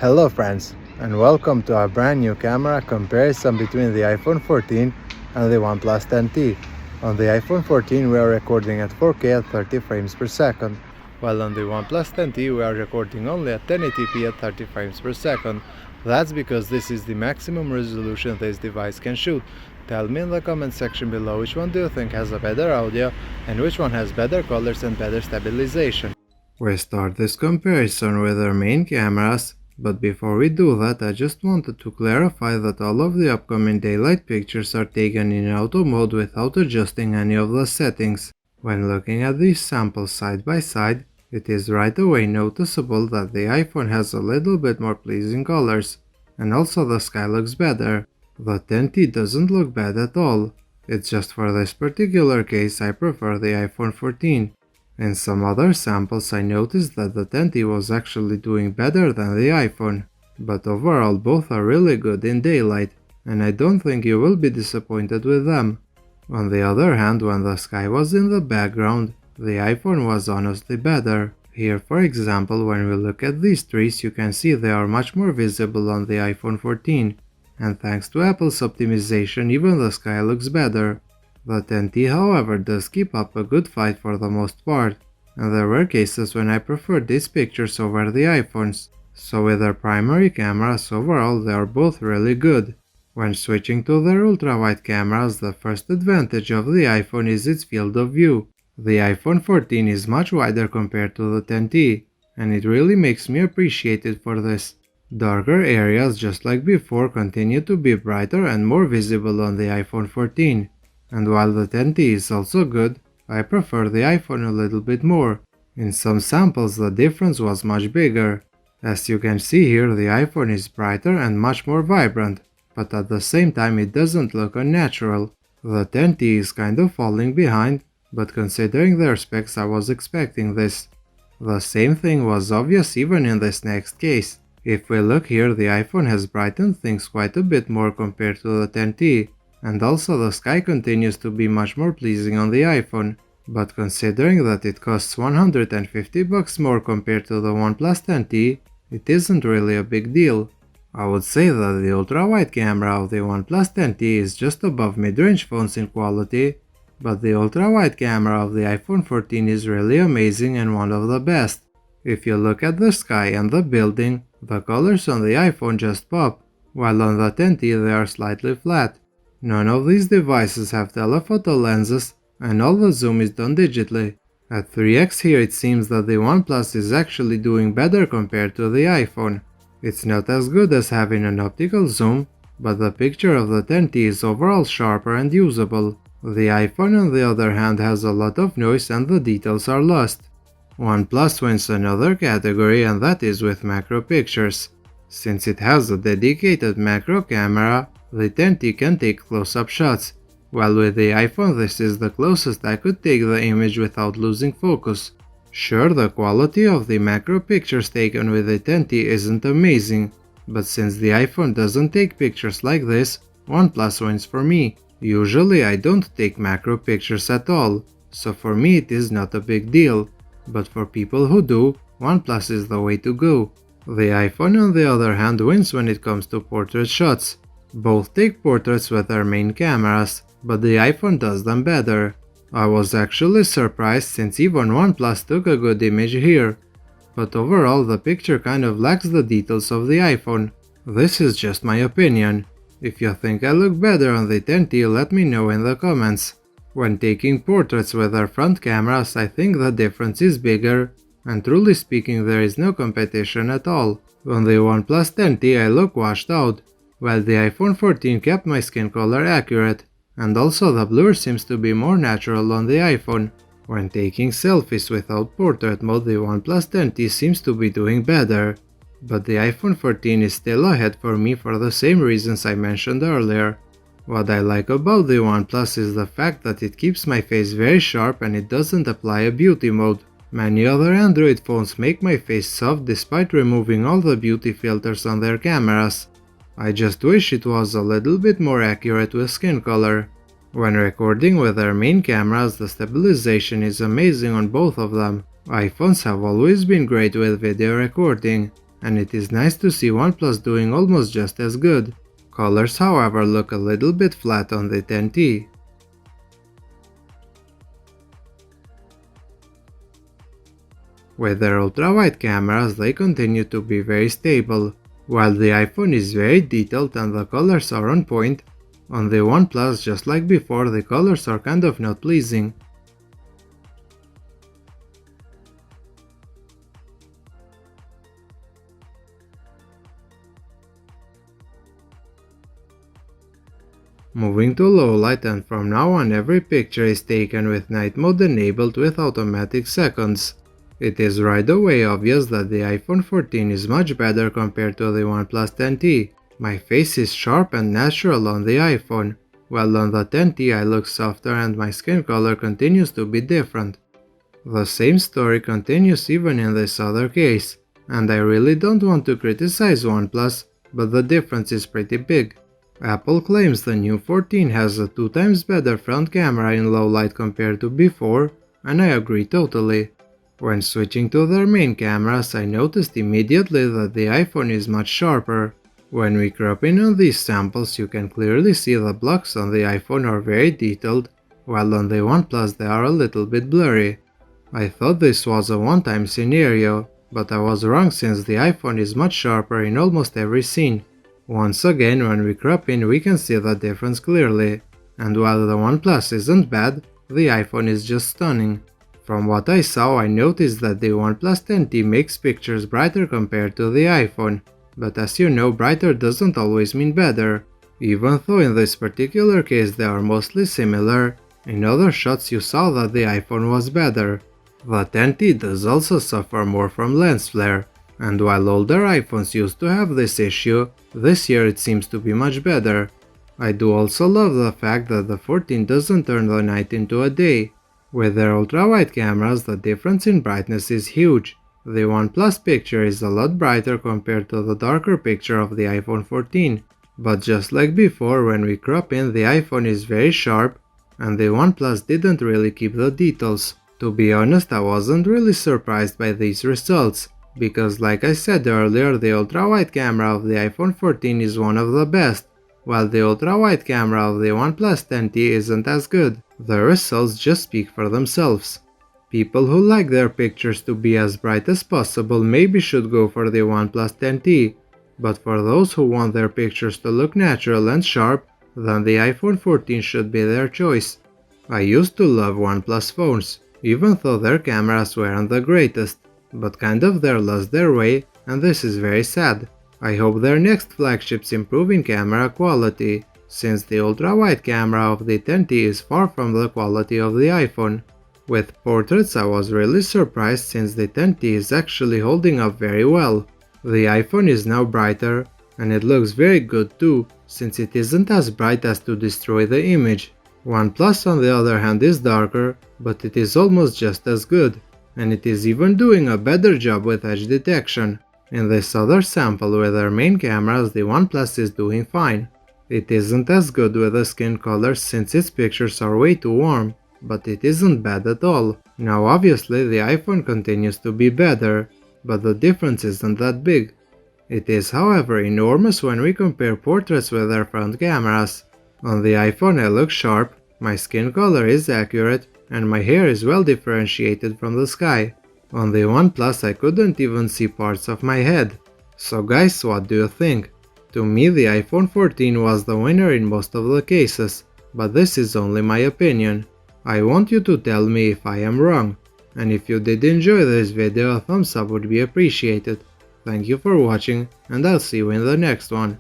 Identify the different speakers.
Speaker 1: Hello friends, and welcome to our brand new camera comparison between the iPhone 14 and the OnePlus 10T. On the iPhone 14 we are recording at 4K at 30 frames per second, while on the OnePlus 10T we are recording only at 1080p at 30 frames per second. That's because this is the maximum resolution this device can shoot. Tell me in the comment section below which one do you think has a better audio and which one has better colors and better stabilization. We start this comparison with our main cameras, but before we do that I just wanted to clarify that all of the upcoming daylight pictures are taken in auto mode without adjusting any of the settings. When looking at these samples side by side, it is right away noticeable that the iPhone has a little bit more pleasing colors, and also the sky looks better. The 10T doesn't look bad at all, it's just for this particular case I prefer the iPhone 14. In some other samples I noticed that the 10T was actually doing better than the iPhone, but overall both are really good in daylight, and I don't think you will be disappointed with them. On the other hand, when the sky was in the background, the iPhone was honestly better. Here for example, when we look at these trees you can see they are much more visible on the iPhone 14, and thanks to Apple's optimization even the sky looks better. The 10T however does keep up a good fight for the most part, and there were cases when I preferred these pictures over the iPhones, so with their primary cameras overall they are both really good. When switching to their ultrawide cameras, the first advantage of the iPhone is its field of view. The iPhone 14 is much wider compared to the 10T, and it really makes me appreciate it for this. Darker areas just like before continue to be brighter and more visible on the iPhone 14. And while the 10T is also good, I prefer the iPhone a little bit more. In some samples the difference was much bigger. As you can see here, the iPhone is brighter and much more vibrant, but at the same time it doesn't look unnatural. The 10T is kind of falling behind, but considering their specs I was expecting this. The same thing was obvious even in this next case. If we look here, the iPhone has brightened things quite a bit more compared to the 10T. And also the sky continues to be much more pleasing on the iPhone, but considering that it costs $150 more compared to the OnePlus 10T, it isn't really a big deal. I would say that the ultra-wide camera of the OnePlus 10T is just above mid-range phones in quality, but the ultra-wide camera of the iPhone 14 is really amazing and one of the best. If you look at the sky and the building, the colors on the iPhone just pop, while on the 10T they are slightly flat. None of these devices have telephoto lenses, and all the zoom is done digitally. At 3x here it seems that the OnePlus is actually doing better compared to the iPhone. It's not as good as having an optical zoom, but the picture of the 10T is overall sharper and usable. The iPhone on the other hand has a lot of noise and the details are lost. OnePlus wins another category, and that is with macro pictures. Since it has a dedicated macro camera, the 10T can take close-up shots, while with the iPhone this is the closest I could take the image without losing focus. Sure, the quality of the macro pictures taken with the 10T isn't amazing, but since the iPhone doesn't take pictures like this, OnePlus wins for me. Usually I don't take macro pictures at all, so for me it is not a big deal, but for people who do, OnePlus is the way to go. The iPhone on the other hand wins when it comes to portrait shots. Both take portraits with their main cameras, but the iPhone does them better. I was actually surprised since even OnePlus took a good image here. But overall the picture kind of lacks the details of the iPhone. This is just my opinion. If you think I look better on the 10T, let me know in the comments. When taking portraits with their front cameras I think the difference is bigger, and truly speaking there is no competition at all. On the OnePlus 10T I look washed out, while the iPhone 14 kept my skin color accurate, and also the blur seems to be more natural on the iPhone. When taking selfies without portrait mode, the OnePlus 10T seems to be doing better, but the iPhone 14 is still ahead for me for the same reasons I mentioned earlier. What I like about the OnePlus is the fact that it keeps my face very sharp and it doesn't apply a beauty mode. Many other Android phones make my face soft despite removing all the beauty filters on their cameras. I just wish it was a little bit more accurate with skin color. When recording with their main cameras, the stabilization is amazing on both of them. iPhones have always been great with video recording, and it is nice to see OnePlus doing almost just as good. Colors, however, look a little bit flat on the 10T. With their ultra-wide cameras, they continue to be very stable. While the iPhone is very detailed and the colors are on point, on the OnePlus, just like before, the colors are kind of not pleasing. Moving to low light, and from now on every picture is taken with night mode enabled with automatic seconds. It is right away obvious that the iPhone 14 is much better compared to the OnePlus 10T. My face is sharp and natural on the iPhone, while on the 10T I look softer and my skin color continues to be different. The same story continues even in this other case, and I really don't want to criticize OnePlus, but the difference is pretty big. Apple claims the new 14 has a 2 times better front camera in low light compared to before, and I agree totally. When switching to their main cameras, I noticed immediately that the iPhone is much sharper. When we crop in on these samples, you can clearly see the blocks on the iPhone are very detailed, while on the OnePlus they are a little bit blurry. I thought this was a one-time scenario, but I was wrong since the iPhone is much sharper in almost every scene. Once again, when we crop in, we can see the difference clearly, and while the OnePlus isn't bad, the iPhone is just stunning. From what I saw, I noticed that the OnePlus 10T makes pictures brighter compared to the iPhone, but as you know, brighter doesn't always mean better. Even though in this particular case they are mostly similar, in other shots you saw that the iPhone was better. The 10T does also suffer more from lens flare, and while older iPhones used to have this issue, this year it seems to be much better. I do also love the fact that the 14 doesn't turn the night into a day. With their ultra-wide cameras, the difference in brightness is huge. The OnePlus picture is a lot brighter compared to the darker picture of the iPhone 14. But just like before, when we crop in, the iPhone is very sharp, and the OnePlus didn't really keep the details. To be honest, I wasn't really surprised by these results, because like I said earlier, the ultra-wide camera of the iPhone 14 is one of the best, while the ultra-wide camera of the OnePlus 10T isn't as good. The results just speak for themselves. People who like their pictures to be as bright as possible maybe should go for the OnePlus 10T, but for those who want their pictures to look natural and sharp, then the iPhone 14 should be their choice. I used to love OnePlus phones, even though their cameras weren't the greatest, but kind of they lost their way, and this is very sad. I hope their next flagships improve in camera quality, since the ultra-wide camera of the 10T is far from the quality of the iPhone. With portraits I was really surprised since the 10T is actually holding up very well. The iPhone is now brighter, and it looks very good too, since it isn't as bright as to destroy the image. OnePlus on the other hand is darker, but it is almost just as good, and it is even doing a better job with edge detection. In this other sample with their main cameras, the OnePlus is doing fine. It isn't as good with the skin colors since its pictures are way too warm, but it isn't bad at all. Now obviously the iPhone continues to be better, but the difference isn't that big. It is however enormous when we compare portraits with their front cameras. On the iPhone I look sharp, my skin color is accurate, and my hair is well differentiated from the sky. On the OnePlus I couldn't even see parts of my head. So guys, what do you think? To me the iPhone 14 was the winner in most of the cases, but this is only my opinion. I want you to tell me if I am wrong, and if you did enjoy this video, a thumbs up would be appreciated. Thank you for watching, and I'll see you in the next one.